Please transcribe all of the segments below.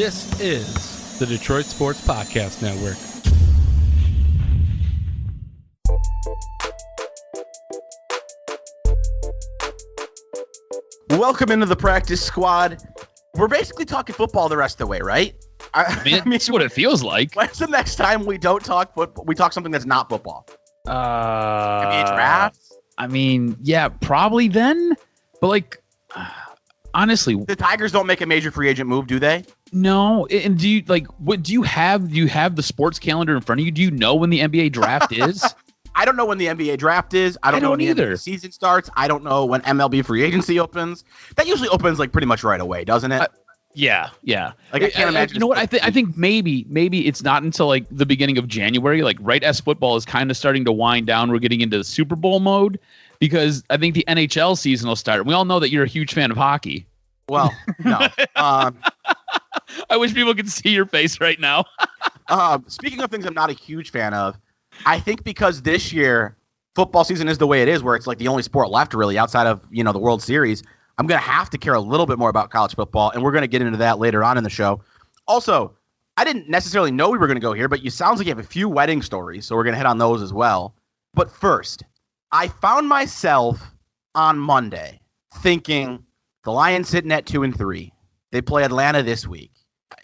This is the Detroit Sports Podcast Network. Welcome into the practice squad. We're basically talking football the rest of the way, right? I mean, that's what it feels like. When's the next time we don't talk football? We talk something that's not football. NBA draft? I mean, yeah, probably then. But like, honestly, the Tigers don't make a major free agent move, do they? No. And do you like what do you have? Do you have the sports calendar in front of you? Do you know when the NBA draft is? I don't know when the NBA draft is. I don't know when the NBA season starts. I don't know when MLB free agency opens. That usually opens like pretty much right away, doesn't it? Yeah. Like I can't imagine. You know what? I think maybe it's not until like the beginning of January, like right as football is kind of starting to wind down. We're getting into the Super Bowl mode because I think the NHL season will start. We all know that you're a huge fan of hockey. Well, no. I wish people could see your face right now. Speaking of things I'm not a huge fan of, I think because this year football season is the way it is, where it's like the only sport left really outside of, you know, the World Series, I'm going to have to care a little bit more about college football, and we're going to get into that later on in the show. Also, I didn't necessarily know we were going to go here, but you sounds like you have a few wedding stories, so we're going to hit on those as well. But first, I found myself on Monday thinking the Lions sitting at 2-3. They play Atlanta this week.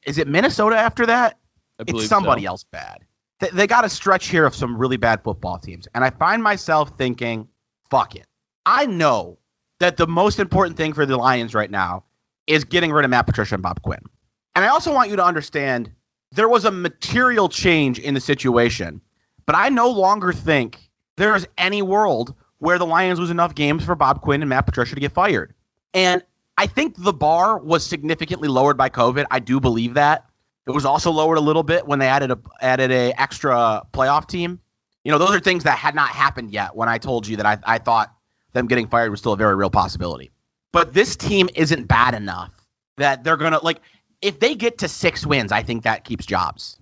Is it Minnesota after that? It's somebody else bad. They got a stretch here of some really bad football teams. And I find myself thinking, fuck it. I know that the most important thing for the Lions right now is getting rid of Matt Patricia and Bob Quinn. And I also want you to understand there was a material change in the situation. But I no longer think there is any world where the Lions lose enough games for Bob Quinn and Matt Patricia to get fired. And I think the bar was significantly lowered by COVID. I do believe that. It was also lowered a little bit when they added a extra playoff team. You know, those are things that had not happened yet when I told you that I thought them getting fired was still a very real possibility. But this team isn't bad enough that they're going to, like, if they get to 6 wins, I think that keeps jobs.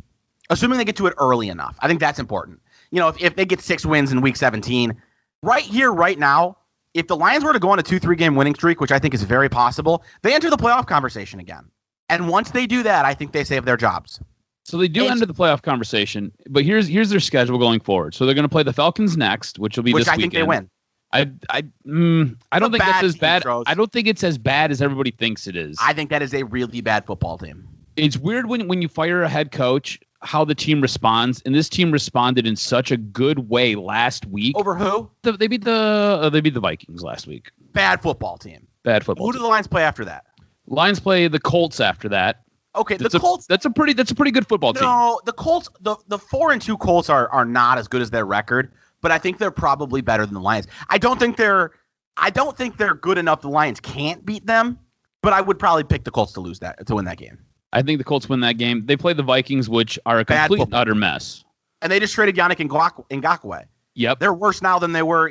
Assuming they get to it early enough. I think that's important. You know, if they get 6 wins in week 17, right here, right now, if the Lions were to go on a 2-3 game winning streak, which I think is very possible, they enter the playoff conversation again. And once they do that, I think they save their jobs. So they do enter the playoff conversation, but here's their schedule going forward. So they're going to play the Falcons next, which will be this weekend. Which I think they win. I don't think that's as bad. I don't think it's as bad as everybody thinks it is. I think that is a really bad football team. It's weird when you fire a head coach, how the team responds, and this team responded in such a good way last week. Over who? They beat the Vikings last week. Bad football team. Who do the Lions play after that? Lions play the Colts after that. Okay, the Colts. That's a pretty good football team. No, the Colts. The 4-2 Colts are not as good as their record, but I think they're probably better than the Lions. I don't think they're good enough. The Lions can't beat them, but I would probably pick the Colts to win that game. I think the Colts win that game. They play the Vikings, which are a complete and utter mess. And they just traded Yannick Ngakoue. Yep, they're worse now than they were,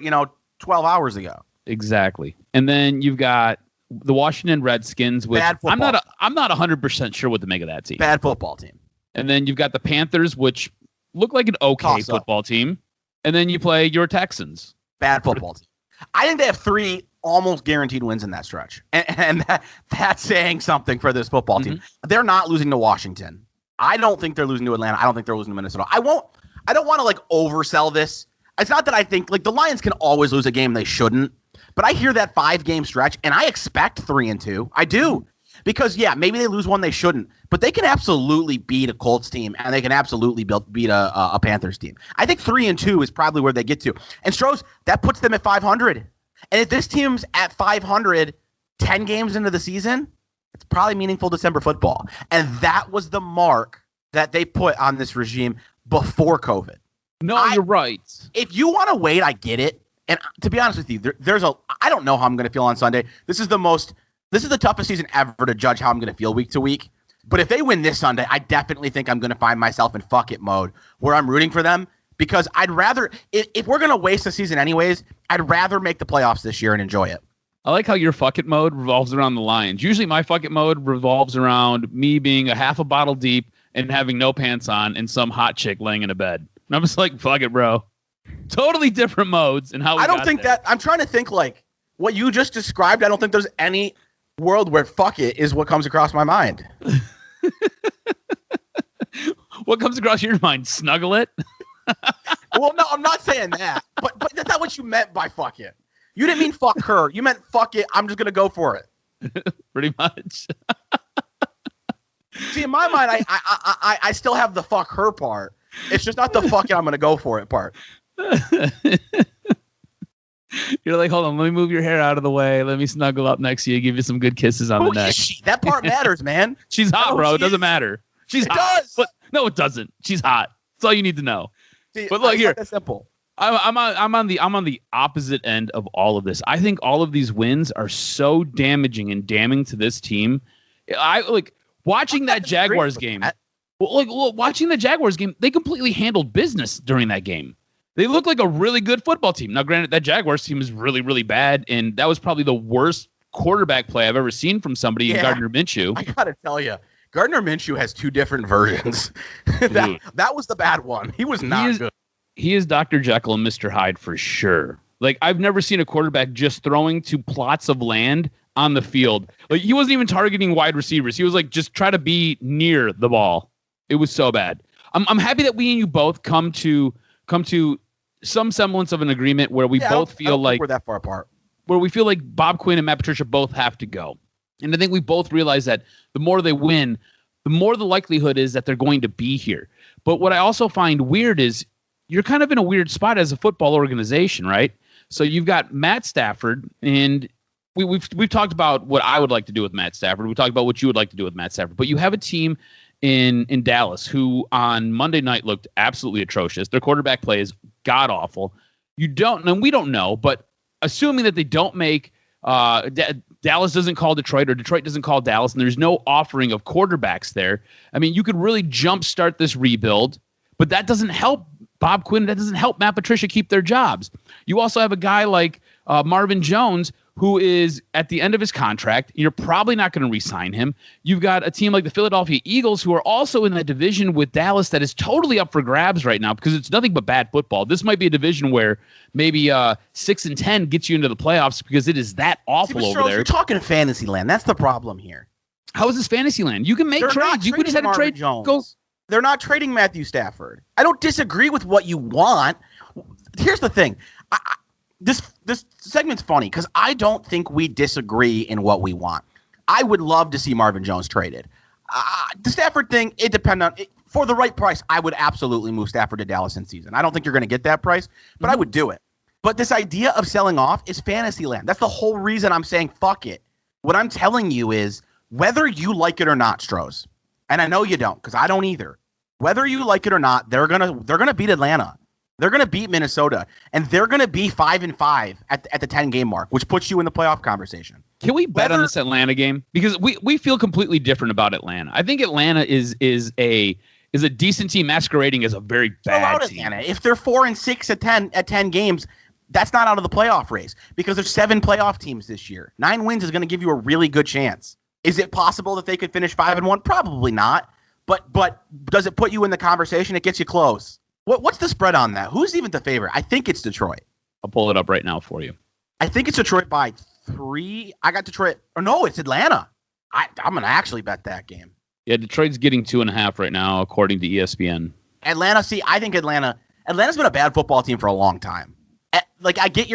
12 hours ago. Exactly. And then you've got the Washington Redskins, which I'm not 100% sure what to make of that team. Bad football team. And then you've got the Panthers, which look like an okay football team. And then you play your Texans. Bad football team. I think they have 3 almost guaranteed wins in that stretch. And that's saying something for this football team. They're not losing to Washington. I don't think they're losing to Atlanta. I don't think they're losing to Minnesota. I don't want to like oversell this. It's not that I think like the Lions can always lose a game they shouldn't. But I hear that 5-game stretch, and I expect 3-2. I do. Because, yeah, maybe they lose one they shouldn't. But they can absolutely beat a Colts team, and they can absolutely beat a Panthers team. I think 3-2 is probably where they get to. And Stroz, that puts them at 500. And if this team's at 500 10 games into the season, it's probably meaningful December football. And that was the mark that they put on this regime before COVID. No, you're right. If you want to wait, I get it. And to be honest with you, I don't know how I'm going to feel on Sunday. This is the toughest season ever to judge how I'm going to feel week to week. But if they win this Sunday, I definitely think I'm going to find myself in fuck it mode where I'm rooting for them because I'd rather, if we're going to waste the season anyways, I'd rather make the playoffs this year and enjoy it. I like how your fuck it mode revolves around the Lions. Usually my fuck it mode revolves around me being a half a bottle deep and having no pants on and some hot chick laying in a bed. And I'm just like, fuck it, bro. Totally different modes and how I don't think that I'm trying to think like what you just described. I don't think there's any world where fuck it is what comes across my mind. What comes across your mind? Snuggle it? Well, no, I'm not saying that. But that's not what you meant by fuck it. You didn't mean fuck her. You meant fuck it. I'm just going to go for it. Pretty much. See, in my mind, I still have the fuck her part. It's just not the fuck it, I'm going to go for it part. You're like, hold on, let me move your hair out of the way. Let me snuggle up next to you, give you some good kisses on the neck. Is she? That part matters, man. She's hot, bro. It doesn't matter. She's hot. Does. But, no, it doesn't. She's hot. That's all you need to know. See, but look here. That's simple. I'm on the opposite end of all of this. I think all of these wins are so damaging and damning to this team. I like watching that Jaguars game. Watching the Jaguars game, they completely handled business during that game. They look like a really good football team. Now, granted, that Jaguars team is really, really bad, and that was probably the worst quarterback play I've ever seen from somebody in Gardner Minshew. I gotta tell you, Gardner Minshew has two different versions. that was the bad one. He was not good. He is Dr. Jekyll and Mr. Hyde for sure. Like, I've never seen a quarterback just throwing to plots of land on the field. Like, he wasn't even targeting wide receivers. He was like, just try to be near the ball. It was so bad. I'm happy that we and you both come to some semblance of an agreement where we both feel like we're that far apart. Where we feel like Bob Quinn and Matt Patricia both have to go. And I think we both realize that the more they win, the more the likelihood is that they're going to be here. But what I also find weird is you're kind of in a weird spot as a football organization, right? So you've got Matt Stafford, and we've talked about what I would like to do with Matt Stafford. We talked about what you would like to do with Matt Stafford. But you have a team in Dallas who on Monday night looked absolutely atrocious. Their quarterback play is god awful. We don't know, but assuming that they don't make Dallas doesn't call Detroit or Detroit doesn't call Dallas, and there's no offering of quarterbacks there. I mean, you could really jumpstart this rebuild, but that doesn't help Bob Quinn. That doesn't help Matt Patricia keep their jobs. You also have a guy like Marvin Jones, who is at the end of his contract. You're probably not going to re-sign him. You've got a team like the Philadelphia Eagles, who are also in that division with Dallas that is totally up for grabs right now because it's nothing but bad football. This might be a division where maybe 6-10 gets you into the playoffs because it is that awful over there. You're talking fantasy land. That's the problem here. How is this fantasy land? You can make trades. You could just have a trade. They're not trading Matthew Stafford. I don't disagree with what you want. Here's the thing. This segment's funny because I don't think we disagree in what we want. I would love to see Marvin Jones traded. The Stafford thing, it depends on for the right price. I would absolutely move Stafford to Dallas in season. I don't think you're going to get that price, but I would do it. But this idea of selling off is fantasy land. That's the whole reason I'm saying fuck it. What I'm telling you is whether you like it or not, Stroz, and I know you don't because I don't either. Whether you like it or not, they're gonna beat Atlanta. They're going to beat Minnesota, and they're going to be 5-5 at the 10-game mark, which puts you in the playoff conversation. Can we bet on this Atlanta game? Because we feel completely different about Atlanta. I think Atlanta is a decent team masquerading as a very bad team. Atlanta. If they're 4-6 at 10 games, that's not out of the playoff race because there's 7 playoff teams this year. 9 wins is going to give you a really good chance. Is it possible that they could finish 5-1? Probably not. But does it put you in the conversation? It gets you close. What's the spread on that? Who's even the favorite? I think it's Detroit. I'll pull it up right now for you. I think it's Detroit by 3. I got Detroit. Or no, it's Atlanta. I'm going to actually bet that game. Yeah, Detroit's getting 2.5 right now, according to ESPN. Atlanta, see, I think Atlanta's been a bad football team for a long time. Like, I get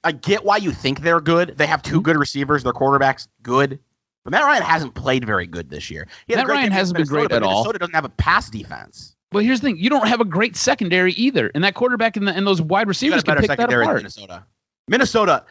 I get why you think they're good. They have 2 good receivers. Their quarterback's good. But Matt Ryan hasn't played very good this year. Matt Ryan hasn't been great at all. Minnesota doesn't have a pass defense. Well, here's the thing. You don't have a great secondary either. And that quarterback and those wide receivers can pick that apart. Minnesota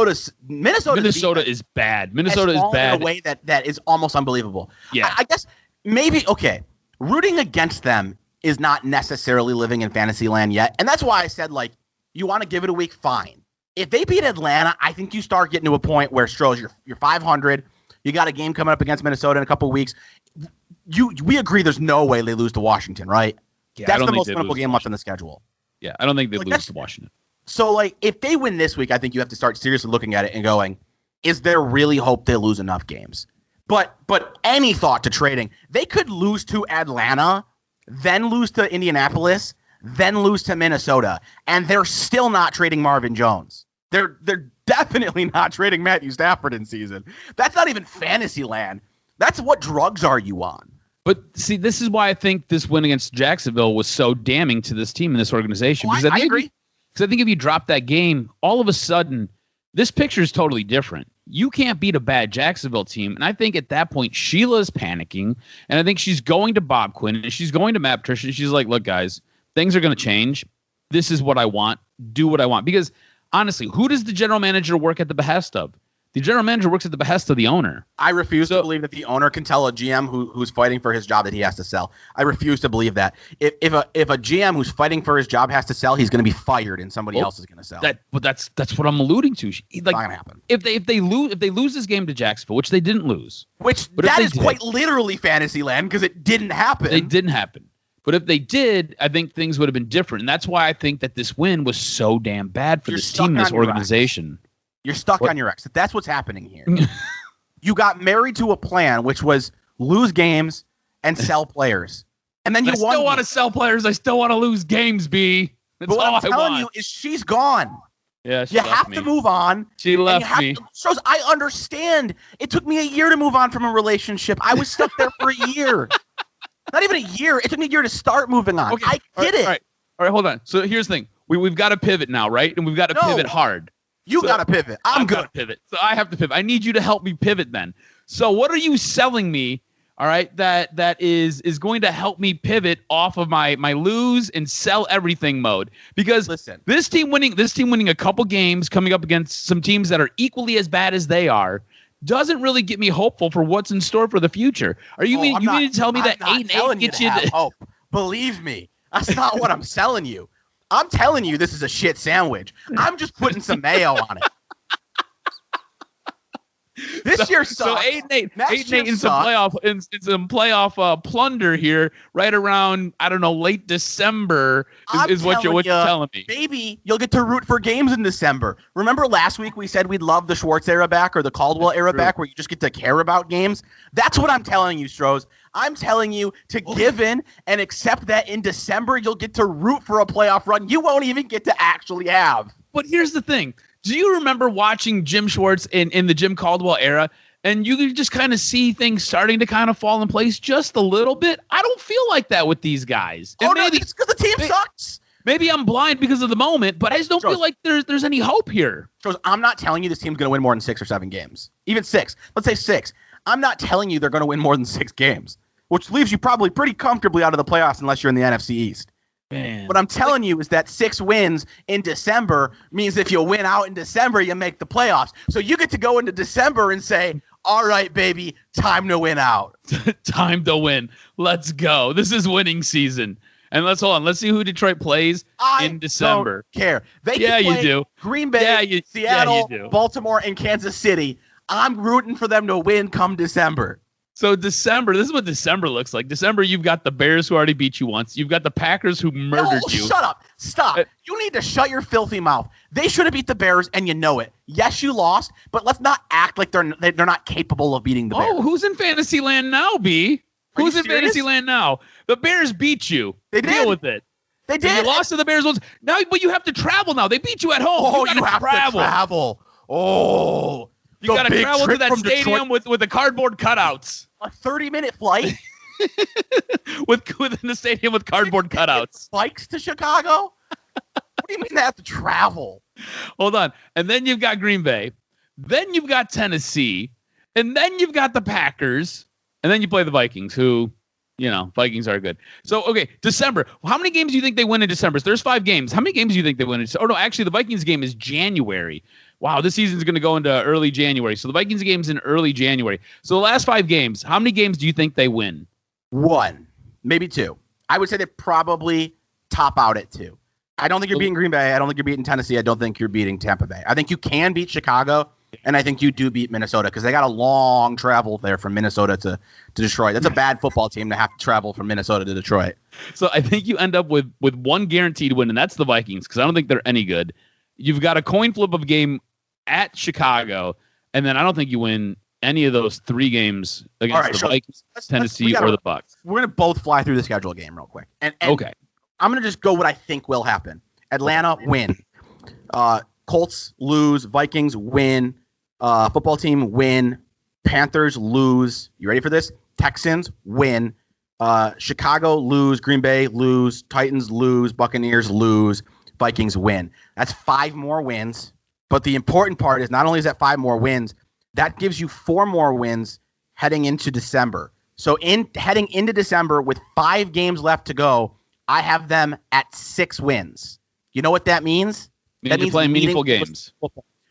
is bad. Minnesota is bad. In a way that is almost unbelievable. Yeah. I guess maybe, okay, rooting against them is not necessarily living in fantasy land yet. And that's why I said, like, you want to give it a week, fine. If they beat Atlanta, I think you start getting to a point where, Stroz, you're 500. You got a game coming up against Minnesota in a couple of weeks. We agree there's no way they lose to Washington, right? Yeah, that's the most winnable game left on the schedule. Yeah, I don't think they lose to Washington. So, like, if they win this week, I think you have to start seriously looking at it and going, is there really hope they lose enough games? But any thought to trading, they could lose to Atlanta, then lose to Indianapolis, then lose to Minnesota, and they're still not trading Marvin Jones. They're definitely not trading Matthew Stafford in season. That's not even fantasy land. That's what drugs are you on? But see, this is why I think this win against Jacksonville was so damning to this team and this organization. Because I agree. Because I think if you drop that game, all of a sudden, this picture is totally different. You can't beat a bad Jacksonville team. And I think at that point, Sheila is panicking. And I think she's going to Bob Quinn and she's going to Matt Patricia. She's like, look, guys, things are going to change. This is what I want. Do what I want. Because honestly, who does the general manager work at the behest of? The general manager works at the behest of the owner. I refuse to believe that the owner can tell a GM who's fighting for his job that he has to sell. I refuse to believe that. If a GM who's fighting for his job has to sell, he's going to be fired and somebody else is going to sell. But that's what I'm alluding to. Like, it's not going to happen. If they lose this game to Jacksonville, which they didn't lose, that is quite literally fantasy land because it didn't happen. It didn't happen. But if they did, I think things would have been different. And that's why I think that this win was so damn bad for this team, this organization. You're stuck on your ex. That's what's happening here. You got married to a plan, which was lose games and sell players. And then I still want to sell players. I still want to lose games, B. That's but what all I'm telling you is she's gone. Yeah, you have to move on. She left me. Stroz, I understand. It took me a year to move on from a relationship. I was stuck there for a year. Not even a year. It took me a year to start moving on. Okay. I get it. All right, hold on. So here's the thing. We've got to pivot now, right? And we've got to pivot hard. You got to pivot. I'm good. To pivot. So I have to pivot. I need you to help me pivot then. So what are you selling me, all right, that is going to help me pivot off of my lose and sell everything mode? Because listen, this team winning a couple games, coming up against some teams that are equally as bad as they are, doesn't really get me hopeful for what's in store for the future. You mean to tell me that 8-8 gets you to hope? Believe me, that's not what I'm selling you. I'm telling you this is a shit sandwich. I'm just putting some mayo on it. This year sucks. So 8-8 in some playoff plunder here, right around late December is what you're telling me. Maybe you'll get to root for games in December. Remember last week we said we'd love the Schwartz era back or the Caldwell era back, where you just get to care about games. That's what I'm telling you, Stroz. I'm telling you to give in and accept that in December you'll get to root for a playoff run you won't even get to actually have. But here's the thing. Do you remember watching Jim Schwartz in the Jim Caldwell era? And you could just kind of see things starting to kind of fall in place just a little bit. I don't feel like that with these guys. And it's because the team sucks. Maybe I'm blind because of the moment, but I just don't feel like there's any hope here. Stroz, I'm not telling you this team's going to win more than 6 or 7 games. Even 6. Let's say 6. I'm not telling you they're going to win more than 6 games, which leaves you probably pretty comfortably out of the playoffs unless you're in the NFC East. Man. What I'm telling you is that 6 wins in December means if you win out in December, you make the playoffs. So you get to go into December and say, all right, baby, time to win out. Time to win. Let's go. This is winning season. And let's see who Detroit plays in December. I don't care. They can play you do. Green Bay, Seattle, Baltimore, and Kansas City. I'm rooting for them to win come December. So December, this is what December looks like. December, you've got the Bears who already beat you once. You've got the Packers who murdered you. Shut up. Stop. You need to shut your filthy mouth. They should have beat the Bears, and you know it. Yes, you lost, but let's not act like they're not capable of beating the Bears. Oh, who's in fantasy land now, B? Who's in fantasy land now? The Bears beat you. They did. Deal with it. They did. And you lost to the Bears once. Now, but you have to travel now. They beat you at home. Oh, you have to travel. Oh. You got to travel to that stadium with the cardboard cutouts. A 30-minute flight? within the stadium with cardboard cutouts. Bikes to Chicago? What do you mean they have to travel? Hold on. And then you've got Green Bay. Then you've got Tennessee. And then you've got the Packers. And then you play the Vikings, who, Vikings are good. So, okay, December. How many games do you think they win in December? So there's 5 games. How many games do you think they win in December? Oh, no, actually, the Vikings game is January. Wow, this season's going to go into early January. So the Vikings game's in early January. So the last 5 games, how many games do you think they win? 1, maybe 2. I would say they probably top out at 2. I don't think you're beating Green Bay. I don't think you're beating Tennessee. I don't think you're beating Tampa Bay. I think you can beat Chicago, and I think you do beat Minnesota because they got a long travel there from Minnesota to Detroit. That's a bad football team to have to travel from Minnesota to Detroit. So I think you end up with 1 guaranteed win, and that's the Vikings because I don't think they're any good. You've got a coin flip of a game at Chicago, and then I don't think you win any of those 3 games against the Vikings, Tennessee, or the Bucs. We're going to both fly through the schedule game real quick. And okay. I'm going to just go what I think will happen. Atlanta, win. Colts, lose. Vikings, win. Football team, win. Panthers, lose. You ready for this? Texans, win. Chicago lose, Green Bay lose, Titans lose, Buccaneers lose, Vikings win. That's 5 more wins. But the important part is not only is that 5 more wins, that gives you 4 more wins heading into December. So heading into December with 5 games left to go, I have them at 6 wins. You know what that means? That means playing meaningful games.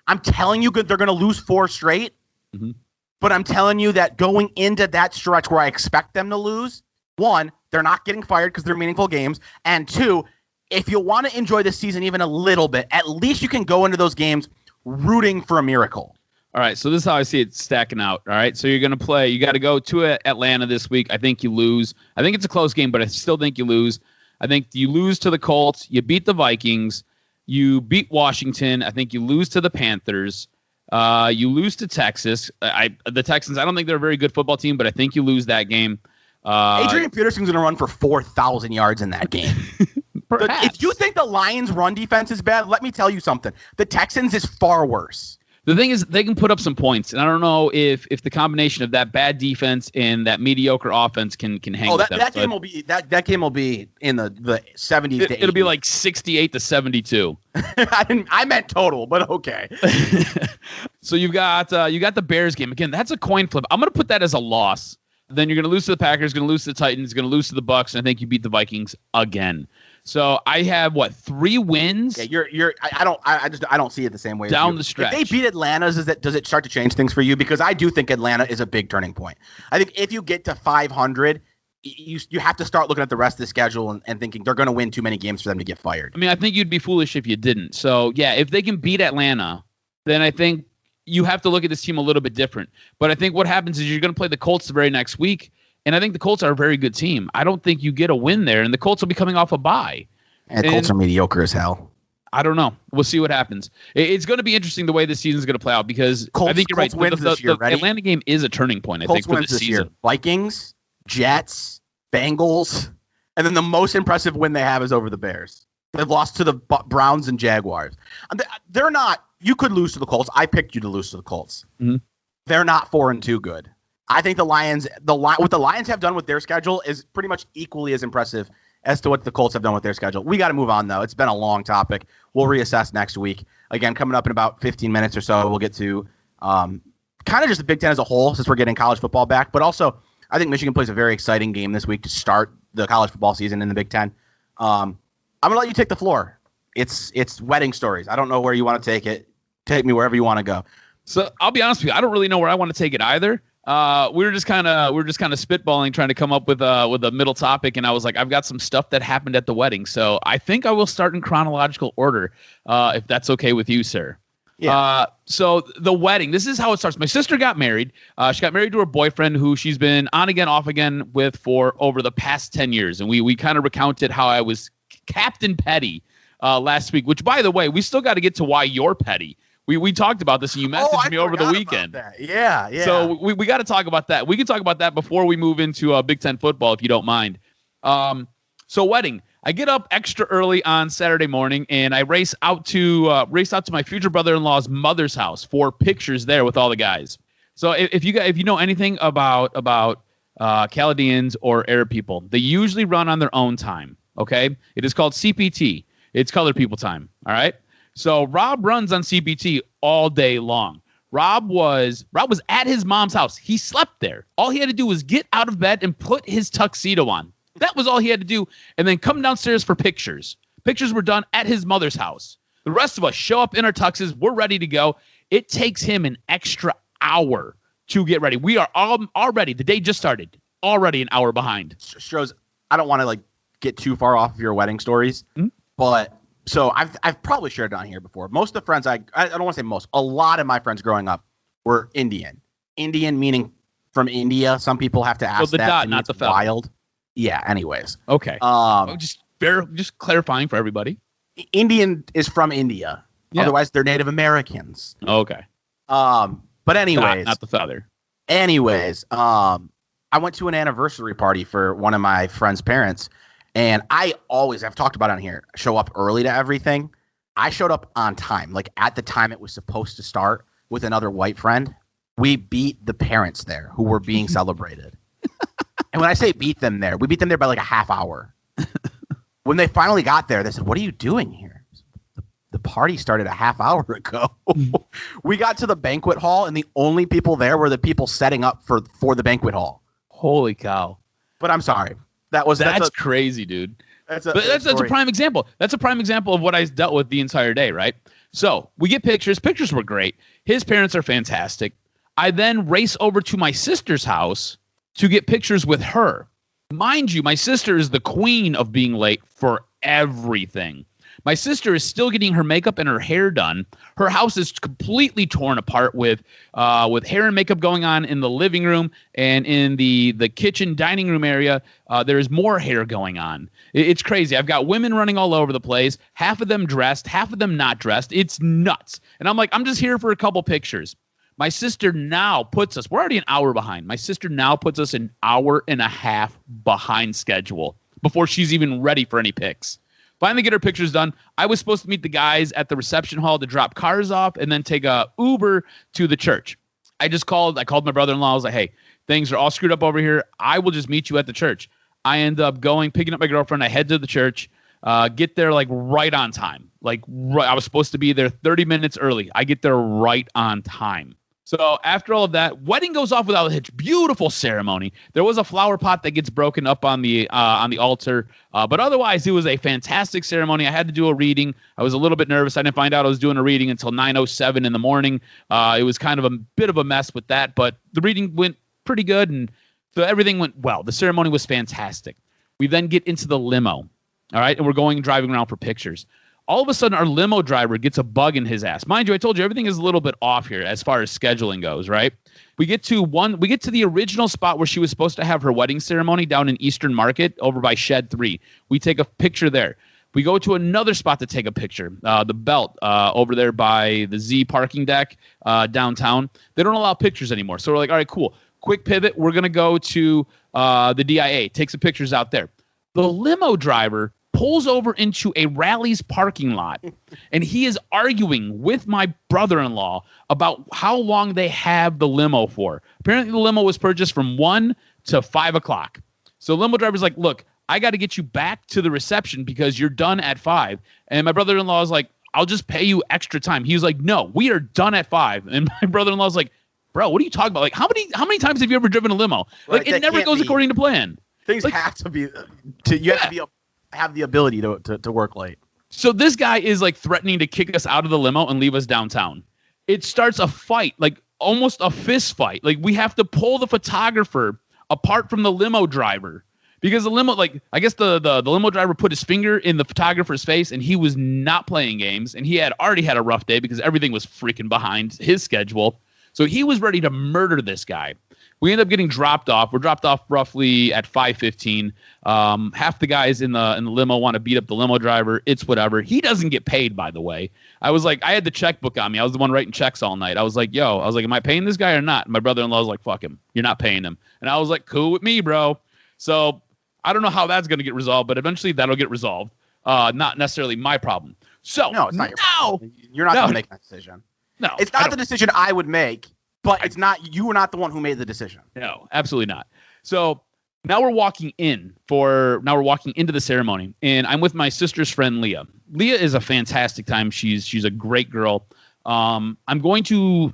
I'm telling you, they're going to lose 4 straight. Mm-hmm. But I'm telling you that going into that stretch where I expect them to lose, 1, they're not getting fired because they're meaningful games. And 2, if you want to enjoy this season even a little bit, at least you can go into those games rooting for a miracle. All right, so this is how I see it stacking out. All right, so you're going to play. You got to go to Atlanta this week. I think you lose. I think it's a close game, but I still think you lose. I think you lose to the Colts. You beat the Vikings. You beat Washington. I think you lose to the Panthers. You lose to Texas. The Texans, I don't think they're a very good football team, but I think you lose that game. Adrian Peterson's going to run for 4,000 yards in that game. If you think the Lions' run defense is bad, let me tell you something. The Texans is far worse. The thing is, they can put up some points, and I don't know if the combination of that bad defense and that mediocre offense can hang with them. That game will be in the 70s to 80s. It'll be like 68 to 72. I meant total, but okay. So you got the Bears game again. That's a coin flip. I'm going to put that as a loss. Then you're going to lose to the Packers, going to lose to the Titans, going to lose to the Bucs, and I think you beat the Vikings again. So I have 3 wins? Yeah, I don't see it the same way. Down the stretch. If they beat Atlanta, does it start to change things for you? Because I do think Atlanta is a big turning point. I think if you get to 500, you have to start looking at the rest of the schedule and thinking they're going to win too many games for them to get fired. I mean, I think you'd be foolish if you didn't. So yeah, if they can beat Atlanta, then I think you have to look at this team a little bit different. But I think what happens is you're going to play the Colts the very next week. And I think the Colts are a very good team. I don't think you get a win there, and the Colts will be coming off a bye. And the Colts are mediocre as hell. I don't know. We'll see what happens. It's going to be interesting the way the season's going to play out because I think you're right. The Atlanta game is a turning point, I think, for this season. Year. Vikings, Jets, Bengals, and then the most impressive win they have is over the Bears. They've lost to the Browns and Jaguars. They're not – you could lose to the Colts. I picked you to lose to the Colts. Mm-hmm. They're not 4-2 good. I think the Lions, what the Lions have done with their schedule is pretty much equally as impressive as to what the Colts have done with their schedule. We got to move on, though. It's been a long topic. We'll reassess next week. Again, coming up in about 15 minutes or so, we'll get to kind of just the Big Ten as a whole since we're getting college football back. But also, I think Michigan plays a very exciting game this week to start the college football season in the Big Ten. I'm going to let you take the floor. It's wedding stories. I don't know where you want to take it. Take me wherever you want to go. So I'll be honest with you. I don't really know where I want to take it either. We were just kind of spitballing, trying to come up with a middle topic, and I was like, I've got some stuff that happened at the wedding, so I think I will start in chronological order, if that's okay with you, sir. Yeah. So the wedding, this is how it starts. My sister got married. She got married to her boyfriend, who she's been on again, off again with for over the past 10 years, and we kind of recounted how I was Captain Petty last week. Which, by the way, we still got to get to why you're petty. We talked about this, and you messaged me over the weekend. Yeah. So we got to talk about that. We can talk about that before we move into Big Ten football, if you don't mind. So wedding. I get up extra early on Saturday morning, and I race out to my future brother-in-law's mother's house for pictures there with all the guys. So if you know anything about Chaldeans or Arab people, they usually run on their own time. Okay, it is called CPT. It's colored people time. All right. So Rob runs on CPT all day long. Rob was at his mom's house. He slept there. All he had to do was get out of bed and put his tuxedo on. That was all he had to do, and then come downstairs for pictures. Pictures were done at his mother's house. The rest of us show up in our tuxes. We're ready to go. It takes him an extra hour to get ready. We are already, the day just started, already an hour behind. Stroz, I don't want to get too far off of your wedding stories, but so I've probably shared it on here before. Most of the friends I don't want to say most, a lot of my friends growing up were Indian. Indian meaning from India. Some people have to ask the that. Dot, not the feather. Wild. Yeah. Anyways. Okay. Just clarifying for everybody. Indian is from India. Yeah. Otherwise, they're Native Americans. Okay. But anyways, not the feather. Anyways, I went to an anniversary party for one of my friend's parents. And I've talked about it on here, show up early to everything. I showed up on time, at the time it was supposed to start with another white friend. We beat the parents there who were being celebrated. And when I say beat them there, we beat them there by like a half hour. When they finally got there, they said, "What are you doing here?" The party started a half hour ago. We got to the banquet hall, and the only people there were the people setting up for the banquet hall. Holy cow. But I'm sorry. That's crazy, dude. That's a prime example. That's a prime example of what I dealt with the entire day, right? So we get pictures. Pictures were great. His parents are fantastic. I then race over to my sister's house to get pictures with her. Mind you, my sister is the queen of being late for everything. My sister is still getting her makeup and her hair done. Her house is completely torn apart with hair and makeup going on in the living room, and in the kitchen dining room area, there is more hair going on. It's crazy. I've got women running all over the place, half of them dressed, half of them not dressed. It's nuts. And I'm like, I'm just here for a couple pictures. My sister now puts us, we're already an hour behind. My sister now puts us an hour and a half behind schedule before she's even ready for any pics. Finally get her pictures done. I was supposed to meet the guys at the reception hall to drop cars off and then take a Uber to the church. I called my brother-in-law. I was like, hey, things are all screwed up over here. I will just meet you at the church. I end up picking up my girlfriend. I head to the church, get there like right on time. I was supposed to be there 30 minutes early. I get there right on time. So after all of that, wedding goes off without a hitch. Beautiful ceremony. There was a flower pot that gets broken up on the altar, but otherwise it was a fantastic ceremony. I had to do a reading. I was a little bit nervous. I didn't find out I was doing a reading until 9:07 in the morning. It was kind of a bit of a mess with that, but the reading went pretty good, and so everything went well. The ceremony was fantastic. We then get into the limo, all right, and we're driving around for pictures. All of a sudden, our limo driver gets a bug in his ass. Mind you, I told you everything is a little bit off here as far as scheduling goes, right? We get to the original spot where she was supposed to have her wedding ceremony down in Eastern Market over by Shed 3. We take a picture there. We go to another spot to take a picture, the Belt over there by the Z parking deck downtown. They don't allow pictures anymore. So we're like, all right, cool. Quick pivot. We're going to go to the DIA, take some pictures out there. The limo driver pulls over into a Rally's parking lot, and he is arguing with my brother-in-law about how long they have the limo for. Apparently, the limo was purchased from 1 to 5 o'clock. So the limo driver's like, look, I got to get you back to the reception because you're done at 5. And my brother-in-law is like, I'll just pay you extra time. He was like, no, we are done at 5. And my brother-in-law is like, bro, what are you talking about? Like, how many times have you ever driven a limo? Like, right, it never goes according to plan. Things have to be have the ability to work late. So this guy is like threatening to kick us out of the limo and leave us downtown. It starts a fight, like almost a fist fight. Like we have to pull the photographer apart from the limo driver because the limo, like I guess the limo driver put his finger in the photographer's face and he was not playing games, and he had already had a rough day because everything was freaking behind his schedule. So he was ready to murder this guy. We end up getting dropped off. We're dropped off roughly at 5:15. Half the guys in the limo want to beat up the limo driver. It's whatever. He doesn't get paid, by the way. I was like, I had the checkbook on me. I was the one writing checks all night. I was like, am I paying this guy or not? And my brother-in-law was like, fuck him. You're not paying him. And I was like, cool with me, bro. So I don't know how that's going to get resolved, but eventually that'll get resolved. Not necessarily my problem. So no, it's not your problem. You're not going to make that decision. No, it's not the decision I would make. But it's not, you were not the one who made the decision. No, absolutely not. So now we're walking into the ceremony, and I'm with my sister's friend, Leah. Leah is a fantastic time. She's a great girl. I'm going to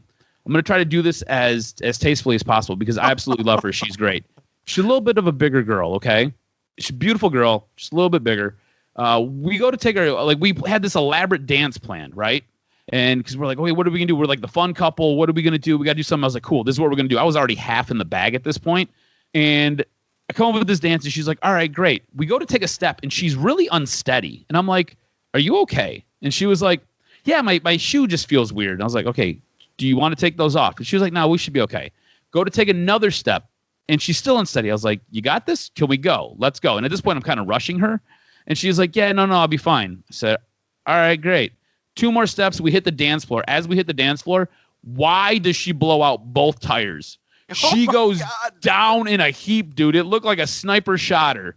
try to do this as tastefully as possible because I absolutely love her. She's great. She's a little bit of a bigger girl. Okay. She's a beautiful girl, just a little bit bigger. We go to take her, like we had this elaborate dance planned, right? And because we're like, okay, what are we going to do? We're like the fun couple. What are we going to do? We got to do something. I was like, cool, this is what we're going to do. I was already half in the bag at this point. And I come over with this dance, and she's like, all right, great. We go to take a step, and she's really unsteady. And I'm like, are you okay? And she was like, yeah, my shoe just feels weird. And I was like, okay, do you want to take those off? And she was like, no, we should be okay. Go to take another step, and she's still unsteady. I was like, you got this? Can we go? Let's go. And at this point, I'm kind of rushing her. And she's like, yeah, no, I'll be fine. I said, all right, great. 2 more steps, we hit the dance floor. As we hit the dance floor, why does she blow out both tires? She goes down in a heap, dude. It looked like a sniper shot her.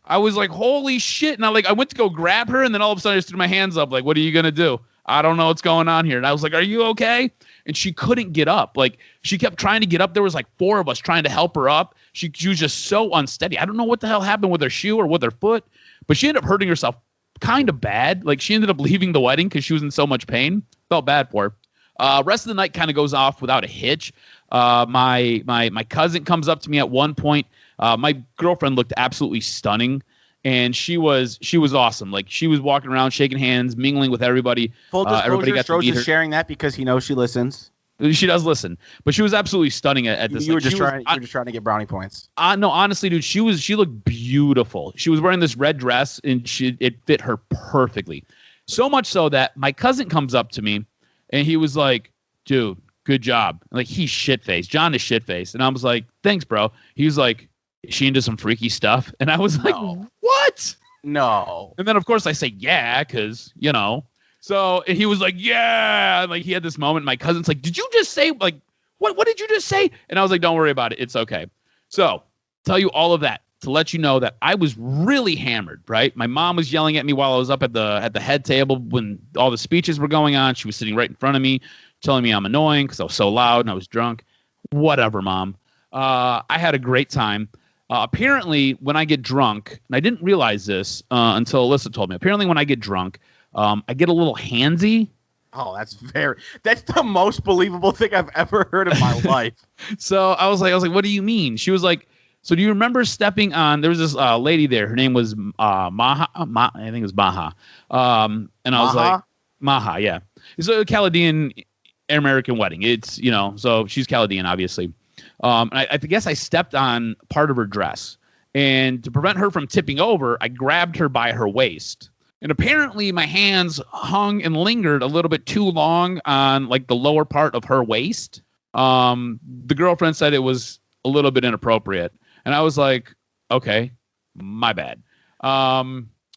I was like, holy shit. And I went to go grab her, and then all of a sudden I just threw my hands up like, what are you going to do? I don't know what's going on here. And I was like, are you okay? And she couldn't get up. Like, she kept trying to get up. There was like 4 of us trying to help her up. She was just so unsteady. I don't know what the hell happened with her shoe or with her foot, but she ended up hurting herself kind of bad. Like, she ended up leaving the wedding because she was in so much pain. Felt bad for her. Rest of the night kind of goes off without a hitch. My cousin comes up to me at one point. My girlfriend looked absolutely stunning, and she was awesome. Like, she was walking around, shaking hands, mingling with everybody. Full disclosure, everybody got to meet her. Stroz is sharing that because he knows she listens. She does listen, but she was absolutely stunning at this. You were just trying to get brownie points. No, honestly, dude, she looked beautiful. She was wearing this red dress, and it fit her perfectly. So much so that my cousin comes up to me, and he was like, "Dude, good job." Like, he's shit-faced. John is shit-faced, and I was like, "Thanks, bro." He was like, "Is she into some freaky stuff?" And I was like, "What?" No. And then, of course, I say, "Yeah," because, you know. So, and he was like, "Yeah." And like, he had this moment. My cousin's like, "Did you just say, like, what did you just say?" And I was like, "Don't worry about it. It's okay." So, tell you all of that to let you know that I was really hammered, right? My mom was yelling at me while I was up at the head table when all the speeches were going on. She was sitting right in front of me, telling me I'm annoying because I was so loud and I was drunk. Whatever, Mom. I had a great time. Apparently, when I get drunk, and I didn't realize this until Alyssa told me. Apparently, when I get drunk, I get a little handsy. Oh, that's the most believable thing I've ever heard in my life. So I was like, what do you mean? She was like, so do you remember stepping on? There was this lady there. Her name was Maha. I think it was Maha. And I was like, Maha, yeah. It's a Chaldean American wedding. It's, you know, so she's Chaldean, obviously. And I guess I stepped on part of her dress. And to prevent her from tipping over, I grabbed her by her waist. And apparently my hands hung and lingered a little bit too long on like the lower part of her waist. The girlfriend said it was a little bit inappropriate. And I was like, okay, my bad.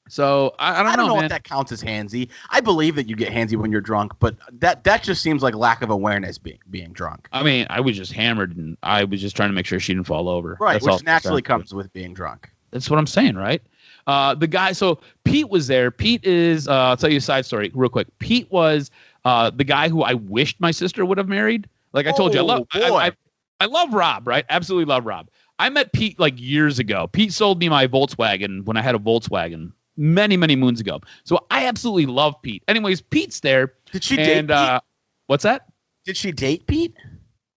So I don't know, man. If that counts as handsy. I believe that you get handsy when you're drunk, but that just seems like lack of awareness being drunk. I mean, I was just hammered and I was just trying to make sure she didn't fall over. Right, which naturally comes with being drunk. That's what I'm saying, right? The guy, so Pete was there. Pete is, I'll tell you a side story real quick. Pete was the guy who I wished my sister would have married. Like I told you, I love Rob, right? Absolutely love Rob. I met Pete like years ago. Pete sold me my Volkswagen when I had a Volkswagen many, many moons ago. So I absolutely love Pete. Anyways, Pete's there. Did she date Pete? What's that? Did she date Pete?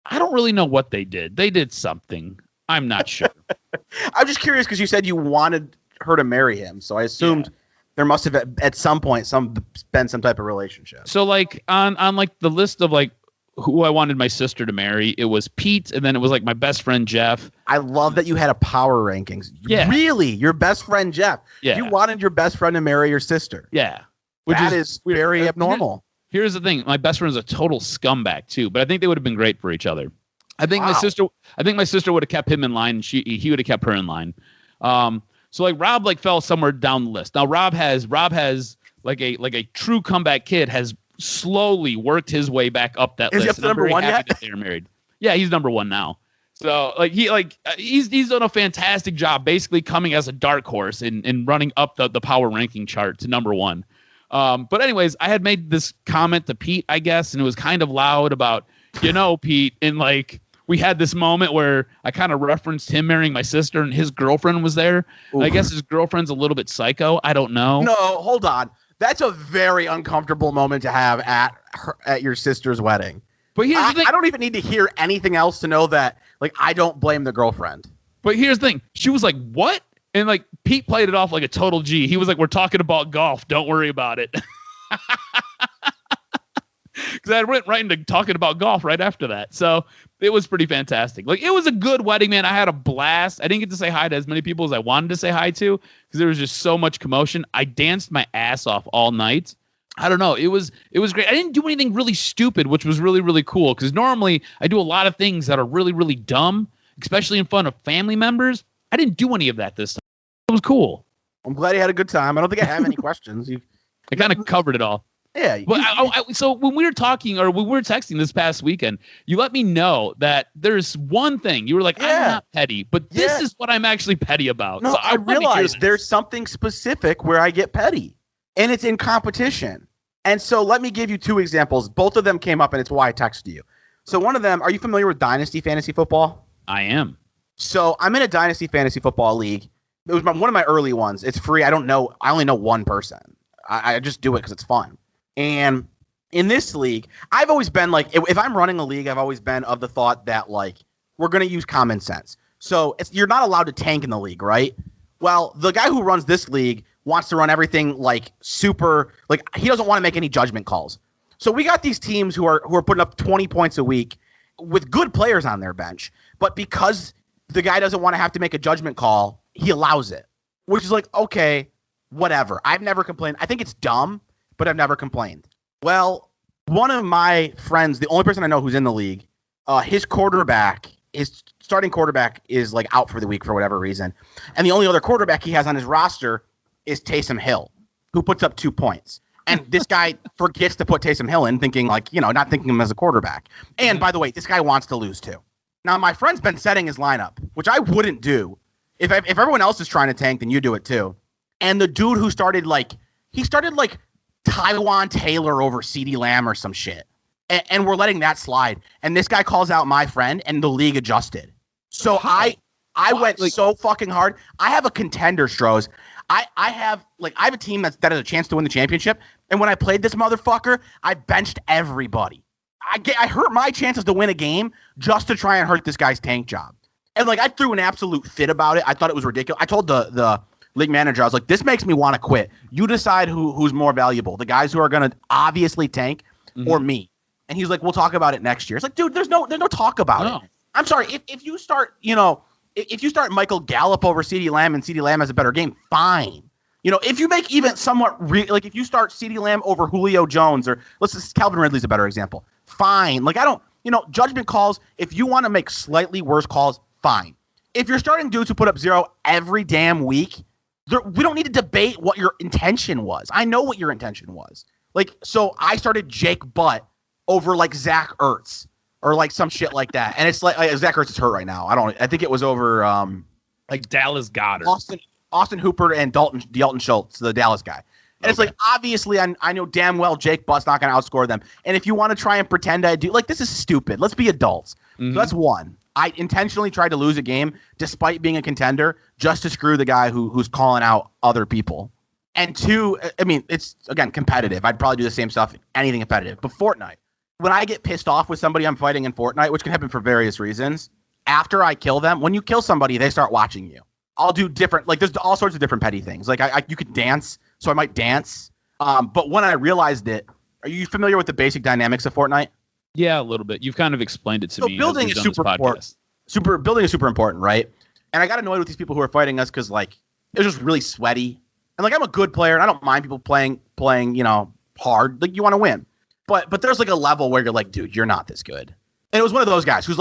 I don't really know what they did. They did something. I'm not sure. I'm just curious because you said you wanted her to marry him. So I assumed there must have at some point been some type of relationship. So like on like the list of like who I wanted my sister to marry, it was Pete, and then it was like my best friend Jeff. I love that you had a power rankings. Yeah. Really? Your best friend Jeff. Yeah. You wanted your best friend to marry your sister. Yeah. That is very abnormal. Here's the thing. My best friend is a total scumbag too, but I think they would have been great for each other. I think my sister would have kept him in line, and he would have kept her in line. So like Rob like fell somewhere down the list. Now Rob has like a true comeback kid has slowly worked his way back up that list. Is he up to number 1 yet? They're married. Yeah, he's number 1 now. So like he's done a fantastic job basically coming as a dark horse and running up the power ranking chart to number 1. But anyways, I had made this comment to Pete, I guess, and it was kind of loud about, Pete, and like we had this moment where I kind of referenced him marrying my sister and his girlfriend was there. I guess his girlfriend's a little bit psycho. I don't know. No, hold on. That's a very uncomfortable moment to have at your sister's wedding. But here's the thing. I don't even need to hear anything else to know that, like, I don't blame the girlfriend. But here's the thing. She was like, what? And, like, Pete played it off like a total G. He was like, we're talking about golf. Don't worry about it. Because I went right into talking about golf right after that. So it was pretty fantastic. Like, it was a good wedding, man. I had a blast. I didn't get to say hi to as many people as I wanted to say hi to because there was just so much commotion. I danced my ass off all night. I don't know. It was great. I didn't do anything really stupid, which was really, really cool. Because normally I do a lot of things that are really, really dumb, especially in front of family members. I didn't do any of that this time. It was cool. I'm glad you had a good time. I don't think I have any questions. I kind of covered it all. Yeah. But so when we were talking or when we were texting this past weekend, you let me know that there's one thing. You were like, I'm not petty, but this is what I'm actually petty about. No, so I realized there's something specific where I get petty, and it's in competition. And so let me give you two examples. Both of them came up, and it's why I texted you. So one of them, are you familiar with Dynasty Fantasy Football? I am. So I'm in a Dynasty Fantasy Football league. It was one of my early ones. It's free. I only know one person. I just do it because it's fun. And in this league, I've always been like, if I'm running a league, I've always been of the thought that like we're going to use common sense. So you're not allowed to tank in the league, right? Well, the guy who runs this league wants to run everything like super, like he doesn't want to make any judgment calls. So we got these teams who are putting up 20 points a week with good players on their bench, but because the guy doesn't want to have to make a judgment call, he allows it, which is like, okay, whatever. I've never complained. I think it's dumb, but I've never complained. Well, one of my friends, the only person I know who's in the league, his starting quarterback is like out for the week for whatever reason. And the only other quarterback he has on his roster is Taysom Hill, who puts up 2 points. And this guy forgets to put Taysom Hill in, thinking like, not thinking him as a quarterback. And by the way, this guy wants to lose too. Now, my friend's been setting his lineup, which I wouldn't do. If everyone else is trying to tank, then you do it too. And the dude who started Taiwan Taylor over CeeDee Lamb or some shit. And we're letting that slide. And this guy calls out my friend, and the league adjusted. So I went so fucking hard. I have a contender, Stroz. I have a team that has a chance to win the championship. And when I played this motherfucker, I benched everybody. I hurt my chances to win a game just to try and hurt this guy's tank job. And I threw an absolute fit about it. I thought it was ridiculous. I told the league manager, I was like, this makes me want to quit. You decide who's more valuable, the guys who are going to obviously tank or me. And he's like, we'll talk about it next year. It's like, dude, there's no talk about it. I'm sorry. If you start, if you start Michael Gallup over CeeDee Lamb and CeeDee Lamb has a better game, fine. If you make even somewhat if you start CeeDee Lamb over Julio Jones, or Calvin Ridley's a better example. Fine. Judgment calls, if you want to make slightly worse calls, fine. If you're starting dudes who put up 0 every damn week, we don't need to debate what your intention was. I know what your intention was. So I started Jake Butt over Zach Ertz or some shit like that. And it's Zach Ertz is hurt right now. I think it was over Dallas Goedert. Austin Hooper and Dalton Schultz, the Dallas guy. And it's obviously, I know damn well Jake Butt's not going to outscore them. And if you want to try and pretend I do, this is stupid. Let's be adults. So that's one. I intentionally tried to lose a game despite being a contender just to screw the guy who's calling out other people. And two, it's, again, competitive. I'd probably do the same stuff, anything competitive. But Fortnite, when I get pissed off with somebody I'm fighting in Fortnite, which can happen for various reasons, after I kill them, when you kill somebody, they start watching you. I'll do different, there's all sorts of different petty things. You could dance, so I might dance. But when I realized it, are you familiar with the basic dynamics of Fortnite? Yeah, a little bit. You've kind of explained it to me. Building is super important. Building is super important, right? And I got annoyed with these people who are fighting us because it was just really sweaty. And I'm a good player, and I don't mind people playing, hard. You want to win. But there's a level where you're like, dude, you're not this good. And it was one of those guys who's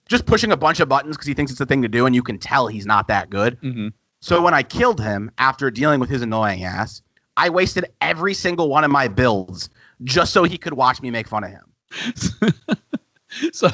just pushing a bunch of buttons because he thinks it's the thing to do, and you can tell he's not that good. Mm-hmm. So when I killed him after dealing with his annoying ass, I wasted every single one of my builds just so he could watch me make fun of him. So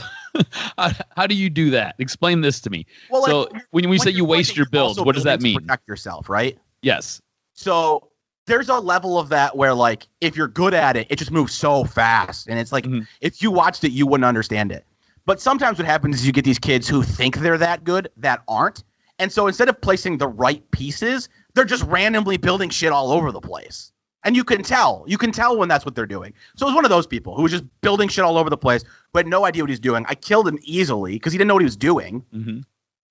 how do you do that? Explain this to me. Well, when you say you waste your builds, what does that mean? Protect yourself, right? Yes. So there's a level of that where if you're good at it, it just moves so fast. And it's if you watched it, you wouldn't understand it. But sometimes what happens is you get these kids who think they're that good that aren't. And so instead of placing the right pieces, they're just randomly building shit all over the place. And you can tell when that's what they're doing. So it was one of those people who was just building shit all over the place, who had no idea what he's doing. I killed him easily because he didn't know what he was doing. Mm-hmm.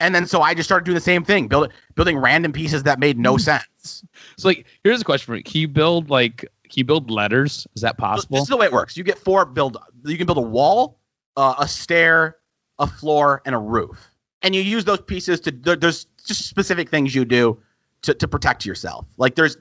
And then so I just started doing the same thing, building random pieces that made no sense. So here's a question for you. Can you build letters? Is that possible? This is the way it works. You get you can build a wall, a stair, a floor, and a roof. And you use those pieces there's just specific things you do to protect yourself. There's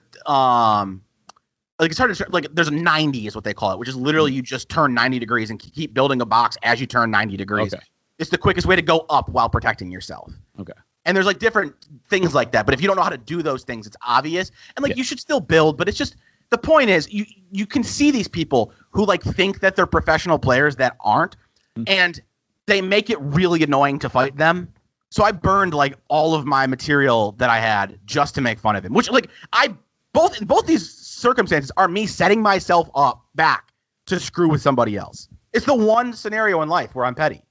it's hard to there's a 90 is what they call it, which is literally you just turn 90 degrees and keep building a box as you turn 90 degrees. Okay. It's the quickest way to go up while protecting yourself. Okay. And there's different things like that. But if you don't know how to do those things, it's obvious. And you should still build, but it's just the point is you can see these people who think that they're professional players that aren't, and they make it really annoying to fight them. So I burned all of my material that I had just to make fun of him, which both these circumstances are me setting myself up back to screw with somebody else. It's the one scenario in life where I'm petty.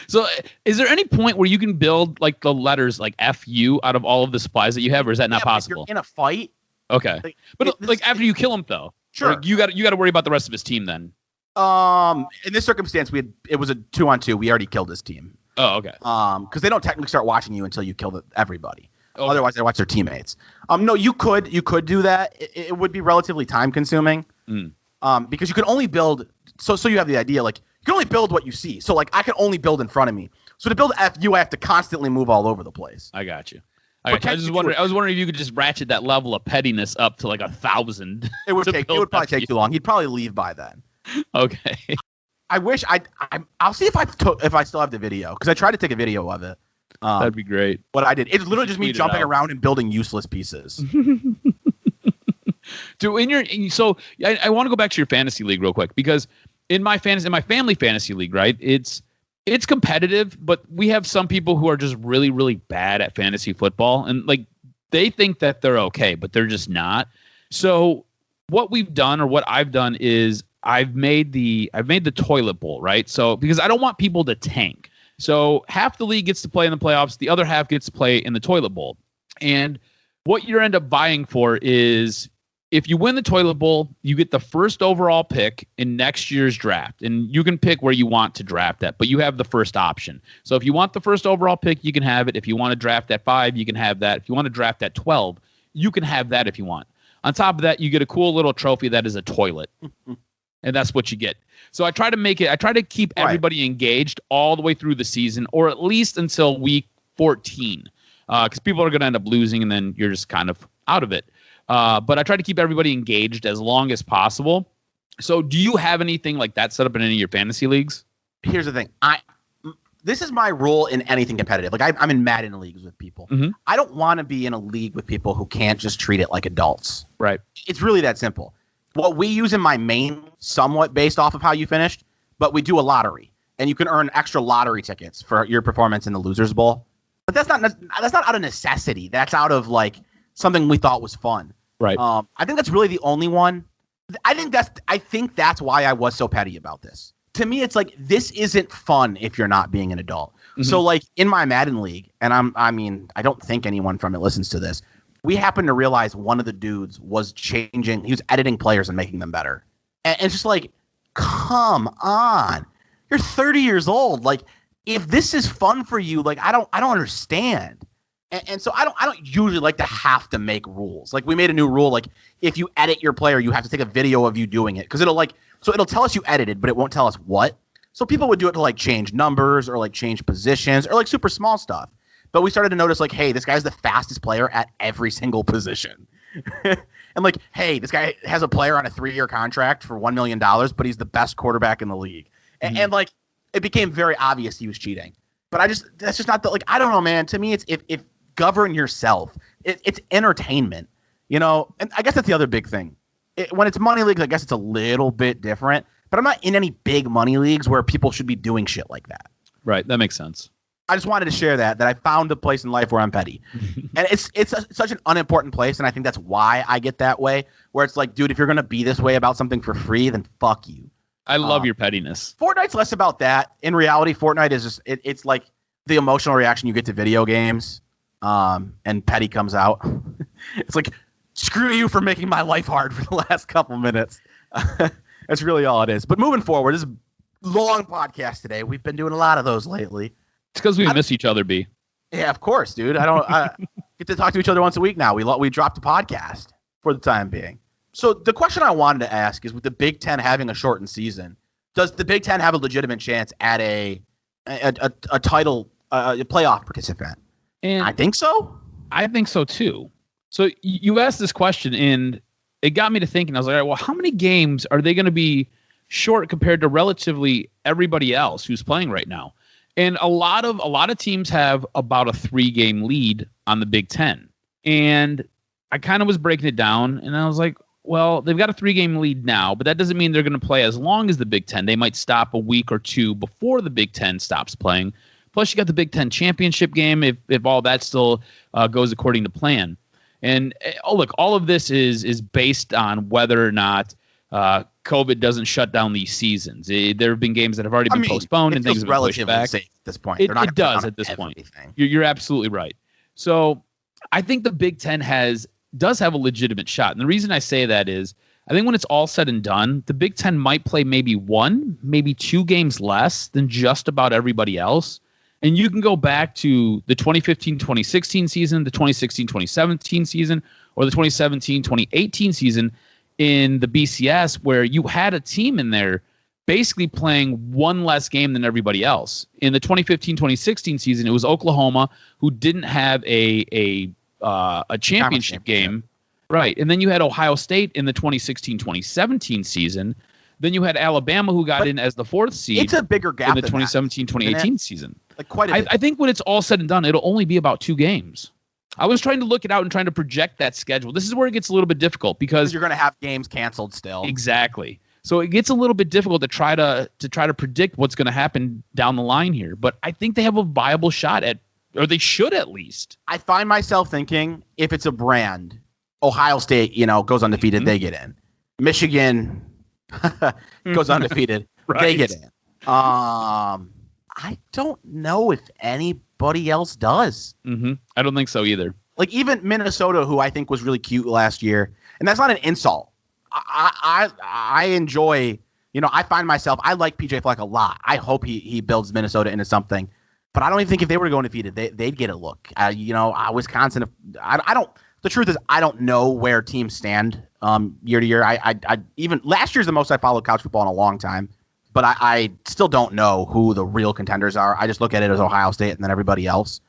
So is there any point where you can build like the letters like FU out of all of the supplies that you have, or is that not possible? If you're in a fight. Okay. But after you kill him though, sure. Like, you got to worry about the rest of his team then. In this circumstance, it was a 2-on-2. We already killed his team. Oh, okay. Because they don't technically start watching you until you kill everybody. Okay. Otherwise, they watch their teammates. No, you could do that. It would be relatively time consuming. Because you can only build. So you have the idea, like you can only build what you see. So like I can only build in front of me. So to build FU, I have to constantly move all over the place. I got you. I was wondering if you could just ratchet that level of pettiness up to like 1,000. It would probably take too long. He'd probably leave by then. Okay. I wish I'll see if I still have the video, because I tried to take a video of it. That'd be great. What I did, it's literally just me jumping around and building useless pieces. So I want to go back to your fantasy league real quick, because in my family fantasy league, right? It's competitive, but we have some people who are just really, really bad at fantasy football, and like they think that they're okay, but they're just not. So what we've done, or what I've done, is I've made the toilet bowl, right? So because I don't want people to tank. So half the league gets to play in the playoffs, the other half gets to play in the toilet bowl. And what you end up vying for is, if you win the toilet bowl, you get the first overall pick in next year's draft. And you can pick where you want to draft at, but you have the first option. So if you want the first overall pick, you can have it. If you want to draft at 5, you can have that. If you want to draft at 12, you can have that if you want. On top of that, you get a cool little trophy that is a toilet. And that's what you get. So I try to keep everybody engaged all the way through the season, or at least until week 14. Because people are going to end up losing, and then you're just kind of out of it. But I try to keep everybody engaged as long as possible. So do you have anything like that set up in any of your fantasy leagues? Here's the thing. This is my rule in anything competitive. Like I'm in Madden leagues with people. Mm-hmm. I don't want to be in a league with people who can't just treat it like adults. Right. It's really that simple. What we use in my main, somewhat based off of how you finished, but we do a lottery, and you can earn extra lottery tickets for your performance in the Losers Bowl. But that's not out of necessity. That's out of like something we thought was fun. Right. I think that's really the only one. I think that's why I was so petty about this. To me, it's like, this isn't fun if you're not being an adult. Mm-hmm. So like in my Madden league, and I don't think anyone from it listens to this, we happened to realize one of the dudes was he was editing players and making them better. And it's just like, come on. You're 30 years old. Like, if this is fun for you, like, I don't understand. And so I don't usually like to have to make rules. Like, we made a new rule, like, if you edit your player, you have to take a video of you doing it. Because it'll tell us you edited, but it won't tell us what. So people would do it to like change numbers, or like change positions, or like super small stuff. But we started to notice, like, hey, this guy's the fastest player at every single position. And like, hey, this guy has a player on a 3-year contract for $1 million, but he's the best quarterback in the league. Mm-hmm. And like, it became very obvious he was cheating. But that's just not the, like, I don't know, man. To me, it's if govern yourself. It's entertainment, you know? And I guess that's the other big thing. When it's money leagues, I guess it's a little bit different. But I'm not in any big money leagues where people should be doing shit like that. Right. That makes sense. I just wanted to share that I found a place in life where I'm petty. And it's such an unimportant place, and I think that's why I get that way, where it's like, dude, if you're going to be this way about something for free, then fuck you. I love your pettiness. Fortnite's less about that. In reality, Fortnite is just it's like the emotional reaction you get to video games, and petty comes out. It's like, screw you for making my life hard for the last couple minutes. That's really all it is. But moving forward, this is a long podcast today. We've been doing a lot of those lately. It's because we miss each other, B. Yeah, of course, dude. I get to talk to each other once a week now. We dropped a podcast for the time being. So the question I wanted to ask is, with the Big Ten having a shortened season, does the Big Ten have a legitimate chance at a title, a playoff participant? And I think so. I think so too. So you asked this question, and it got me to thinking. I was like, all right, well, how many games are they going to be short compared to relatively everybody else who's playing right now? And a lot of teams have about a 3-game lead on the Big Ten. And I kind of was breaking it down, and I was like, well, they've got a 3-game lead now, but that doesn't mean they're going to play as long as the Big Ten. They might stop a week or two before the Big Ten stops playing. Plus, you got the Big Ten championship game if all that still goes according to plan. And look, all of this is based on whether or not COVID doesn't shut down these seasons. There have been games that have already been postponed and things have been pushed back. Safe at this point. It does at this point. You're absolutely right. So I think the Big Ten does have a legitimate shot. And the reason I say that is I think when it's all said and done, the Big Ten might play maybe 1, maybe 2 games less than just about everybody else. And you can go back to the 2015-2016 season, the 2016-2017 season, or the 2017-2018 season in the BCS, where you had a team in there basically playing 1 less game than everybody else. In the 2015-2016 season, it was Oklahoma, who didn't have a championship game. Right. And then you had Ohio State in the 2016-2017 season. Then you had Alabama, who got in as the 4th seed. It's a bigger gap in the 2017-2018 season. Like quite a bit. I think when it's all said and done, it'll only be about 2 games. I was trying to look it out and trying to project that schedule. This is where it gets a little bit difficult because you're going to have games canceled still. Exactly. So it gets a little bit difficult to try to predict what's going to happen down the line here. But I think they have a viable shot or they should at least. I find myself thinking if it's a brand, Ohio State, goes undefeated, they get in. Michigan goes undefeated, right. They get in. I don't know if anybody else does. I don't think so either. Like even Minnesota, who I think was really cute last year, and that's not an insult. I enjoy, I find myself, I like PJ Fleck a lot. I hope he builds Minnesota into something. But I don't even think if they were to go undefeated, they'd get a look. Wisconsin, I don't. The truth is, I don't know where teams stand year to year. I even last year's the most I followed college football in a long time. But I still don't know who the real contenders are. I just look at it as Ohio State and then everybody else.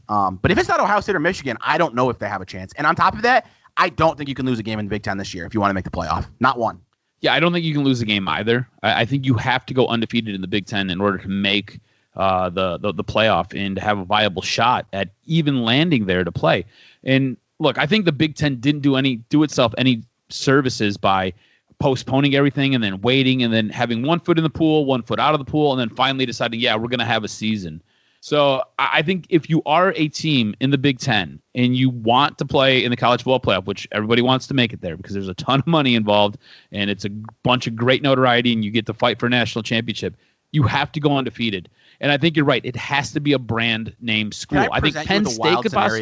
But if it's not Ohio State or Michigan, I don't know if they have a chance. And on top of that, I don't think you can lose a game in the Big Ten this year if you want to make the playoff. Not one. Yeah, I don't think you can lose a game either. I think you have to go undefeated in the Big Ten in order to make the playoff and to have a viable shot at even landing there to play. And look, I think the Big Ten didn't do itself any services by postponing everything and then waiting and then having 1 foot in the pool, 1 foot out of the pool, and then finally deciding, we're going to have a season. So I think if you are a team in the Big Ten and you want to play in the college football playoff, which everybody wants to make it there because there's a ton of money involved and it's a bunch of great notoriety and you get to fight for a national championship, you have to go undefeated. And I think you're right. It has to be a brand name school. I think Penn State could possibly.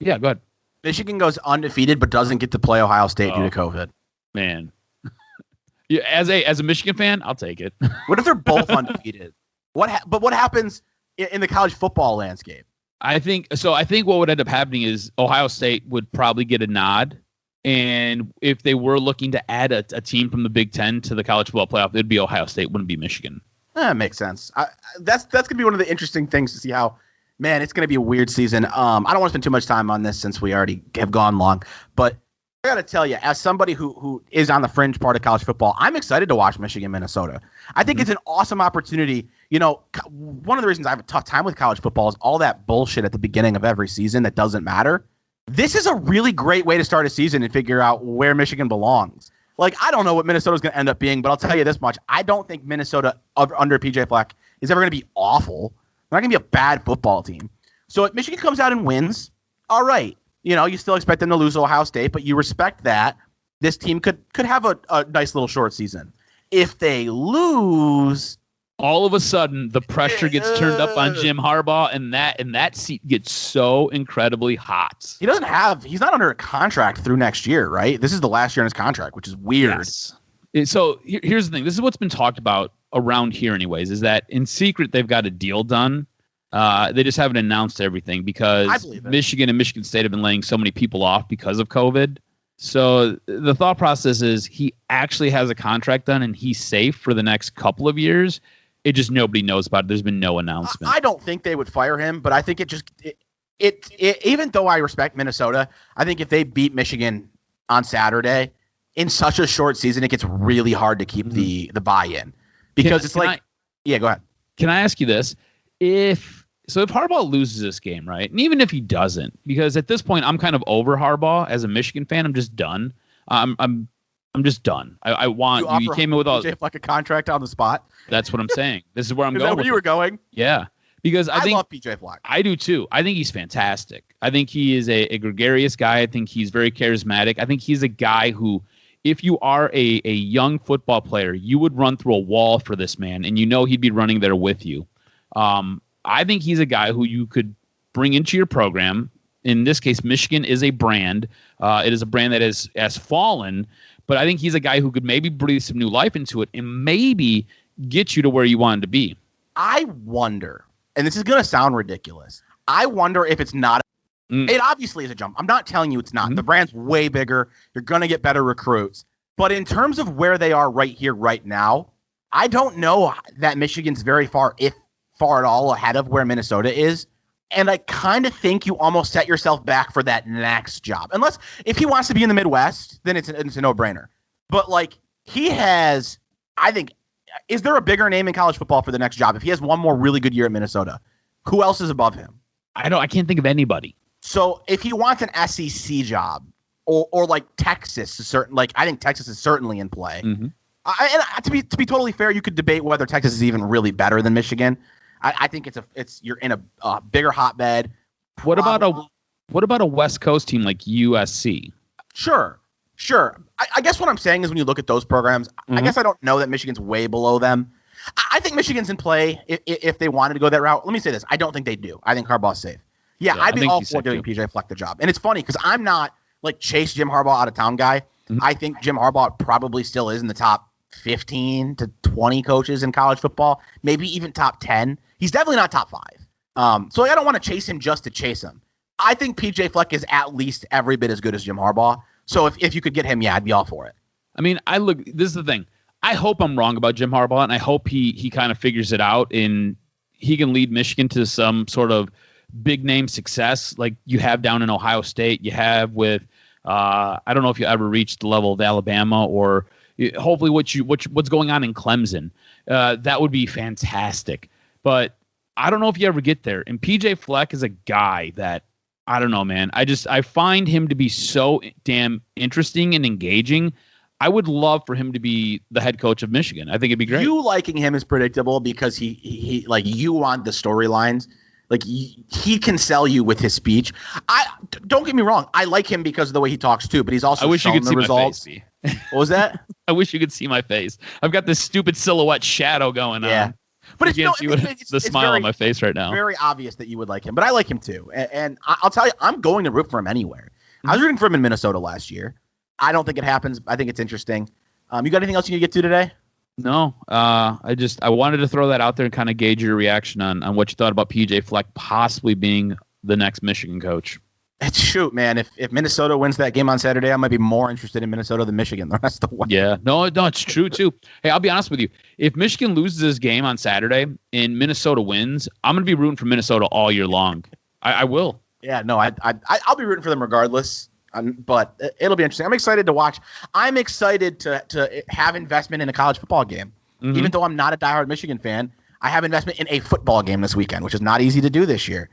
Yeah, go ahead. Michigan goes undefeated but doesn't get to play Ohio State due to COVID. Man. Yeah, as a Michigan fan, I'll take it. What if they're both undefeated? But what happens in the college football landscape? I think what would end up happening is Ohio State would probably get a nod. And if they were looking to add a team from the Big Ten to the college football playoff, it'd be Ohio State, wouldn't be Michigan. That makes sense. That's going to be one of the interesting things to see how, man, it's going to be a weird season. I don't want to spend too much time on this since we already have gone long. But I got to tell you, as somebody who is on the fringe part of college football, I'm excited to watch Michigan, Minnesota. I think it's an awesome opportunity. One of the reasons I have a tough time with college football is all that bullshit at the beginning of every season that doesn't matter. This is a really great way to start a season and figure out where Michigan belongs. Like, I don't know what Minnesota's going to end up being, but I'll tell you this much. I don't think Minnesota under PJ Fleck is ever going to be awful. They're not going to be a bad football team. So if Michigan comes out and wins, all right. You still expect them to lose to Ohio State, but you respect that. This team could have a nice little short season. If they lose, all of a sudden the pressure gets turned up on Jim Harbaugh, and that seat gets so incredibly hot. He's not under a contract through next year, right? This is the last year in his contract, which is weird. Yes. So here's the thing. This is what's been talked about around here anyways, is that in secret they've got a deal done. They just haven't announced everything because Michigan and Michigan State have been laying so many people off because of COVID. So the thought process is he actually has a contract done and he's safe for the next couple of years. It just nobody knows about it. There's been no announcement. I don't think they would fire him, but I think even though I respect Minnesota, I think if they beat Michigan on Saturday in such a short season, it gets really hard to keep the buy-in because go ahead. Can I ask you this? If Harbaugh loses this game, right, and even if he doesn't, because at this point I'm kind of over Harbaugh as a Michigan fan, I'm just done. I'm just done. I want you came in with all like a contract on the spot. That's what I'm saying. This is where I'm Is going. that where you were going? Yeah, Because I love PJ Fleck. I do too. I think he's fantastic. I think he is a gregarious guy. I think he's very charismatic. I think he's a guy who, if you are a young football player, you would run through a wall for this man, and he'd be running there with you. I think he's a guy who you could bring into your program. In this case, Michigan is a brand. It is a brand that has fallen, but I think he's a guy who could maybe breathe some new life into it and maybe get you to where you wanted to be. I wonder, and this is going to sound ridiculous, I wonder if it's not. It obviously is a jump. I'm not telling you it's not. Mm-hmm. The brand's way bigger. You're going to get better recruits. But in terms of where they are right here, right now, I don't know that Michigan's very far, if far at all, ahead of where Minnesota is. And I kind of think you almost set yourself back for that next job. Unless, if he wants to be in the Midwest, then it's a no-brainer. But, like, he has, I think, is there a bigger name in college football for the next job? If he has one more really good year at Minnesota, who else is above him? I can't think of anybody. So if he wants an SEC job or like Texas is certain, like I think Texas is certainly in play. Mm-hmm. And to be totally fair, you could debate whether Texas is even really better than Michigan. I think you're in a bigger hotbed. What about a West Coast team like USC? Sure. I guess what I'm saying is when you look at those programs, mm-hmm. I guess I don't know that Michigan's way below them. I think Michigan's in play if they wanted to go that route. Let me say this. I don't think they do. I think Harbaugh's safe. Yeah, I'd be all for doing PJ Fleck the job. And it's funny because I'm not like Chase Jim Harbaugh out of town guy. Mm-hmm. I think Jim Harbaugh probably still is in the top 15 to 20 coaches in college football, maybe even top 10. He's definitely not top 5. So I don't want to chase him just to chase him. I think PJ Fleck is at least every bit as good as Jim Harbaugh. So if you could get him, yeah, I'd be all for it. I mean, this is the thing. I hope I'm wrong about Jim Harbaugh, and I hope he kind of figures it out and he can lead Michigan to some sort of big name success like you have down in Ohio State. You have with I don't know if you ever reached the level of Alabama or hopefully what's going on in Clemson. That would be fantastic. But I don't know if you ever get there. And PJ Fleck is a guy that I don't know, man. I find him to be so damn interesting and engaging. I would love for him to be the head coach of Michigan. I think it'd be great. You liking him is predictable because he like you want the storylines. Like he can sell you with his speech. Don't get me wrong. I like him because of the way he talks too. But he's also shown the results. My face, what was that? I wish you could see my face. I've got this stupid silhouette shadow going on. But it's the smile on my face right now. Very obvious that you would like him, but I like him too. And I'll tell you, I'm going to root for him anywhere. Mm-hmm. I was rooting for him in Minnesota last year. I don't think it happens. I think it's interesting. You got anything else you can get to today? No. I wanted to throw that out there and kind of gauge your reaction on what you thought about PJ Fleck possibly being the next Michigan coach. Shoot, man. If Minnesota wins that game on Saturday, I might be more interested in Minnesota than Michigan the rest of the way. Yeah. No, it's true, too. Hey, I'll be honest with you. If Michigan loses this game on Saturday and Minnesota wins, I'm going to be rooting for Minnesota all year long. I will. Yeah, no, I'll be rooting for them regardless. But it'll be interesting. I'm excited to watch. I'm excited to have investment in a college football game. Mm-hmm. Even though I'm not a diehard Michigan fan, I have investment in a football game this weekend, which is not easy to do this year.